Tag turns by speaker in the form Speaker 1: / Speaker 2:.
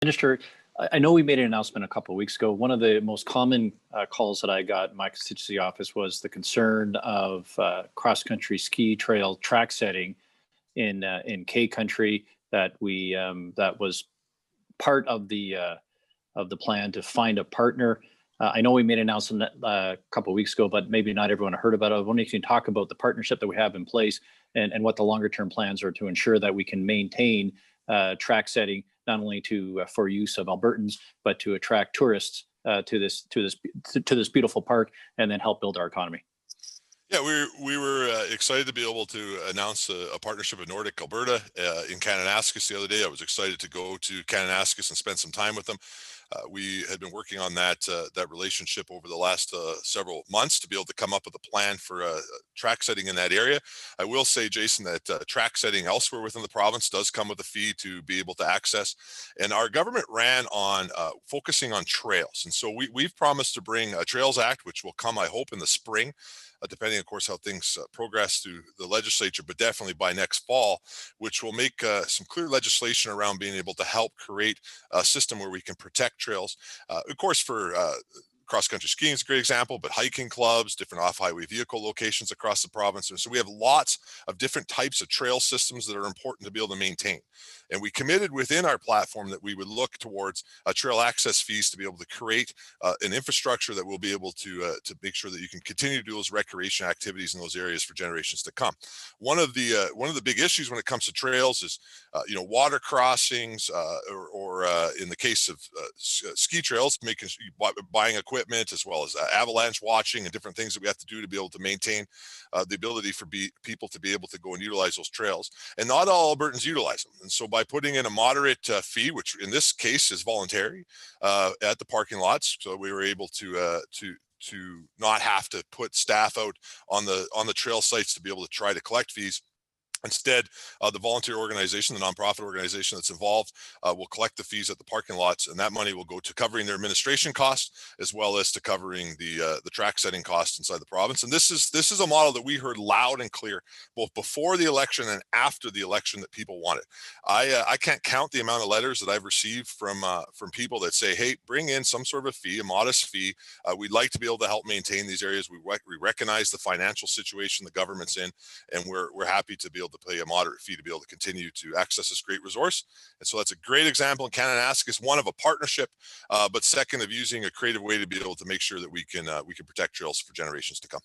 Speaker 1: Minister, I know we made an announcement a couple of weeks ago. One of the most common calls that I got in my constituency office was the concern of cross-country ski trail track setting in K Country that was part of the plan to find a partner. I know we made an announcement a couple of weeks ago, but maybe not everyone heard about it. I was wondering if you can talk about the partnership that we have in place and what the longer term plans are to ensure that we can maintain track setting, not only for use of Albertans, but to attract tourists to this beautiful park and then help build our economy.
Speaker 2: Yeah, we were excited to be able to announce a partnership with Nordic Alberta in Kananaskis the other day. I was excited to go to Kananaskis and spend some time with them. We had been working on that relationship over the last several months to be able to come up with a plan for track setting in that area. I will say, Jason, that track setting elsewhere within the province does come with a fee to be able to access. And our government ran on focusing on trails. And so we've promised to bring a Trails Act, which will come, I hope, in the spring. Depending, of course, how things progress through the legislature, but definitely by next fall, which will make some clear legislation around being able to help create a system where we can protect trails. Of course, for cross-country skiing is a great example, but hiking clubs, different off-highway vehicle locations across the province. And so we have lots of different types of trail systems that are important to be able to maintain. And we committed within our platform that we would look towards trail access fees to be able to create an infrastructure that will be able to make sure that you can continue to do those recreation activities in those areas for generations to come. One of the big issues when it comes to trails is water crossings or in the case of ski trails, buying equipment as well as avalanche watching and different things that we have to do to be able to maintain the ability for people to be able to go and utilize those trails. And not all Albertans utilize them. And so by putting in a moderate fee, which in this case is voluntary at the parking lots, so we were able to not have to put staff out on the trail sites to be able to try to collect fees. Instead, the volunteer organization, the nonprofit organization that's involved, will collect the fees at the parking lots, and that money will go to covering their administration costs as well as to covering the track setting costs inside the province. And this is a model that we heard loud and clear both before the election and after the election that people wanted. I can't count the amount of letters that I've received from people that say, "Hey, bring in some sort of a fee, a modest fee. We'd like to be able to help maintain these areas. We recognize the financial situation the government's in, and we're happy to be able to pay a moderate fee to be able to continue to access this great resource." And so that's a great example in Kananaskis, one of a partnership, but second of using a creative way to be able to make sure that we can protect trails for generations to come.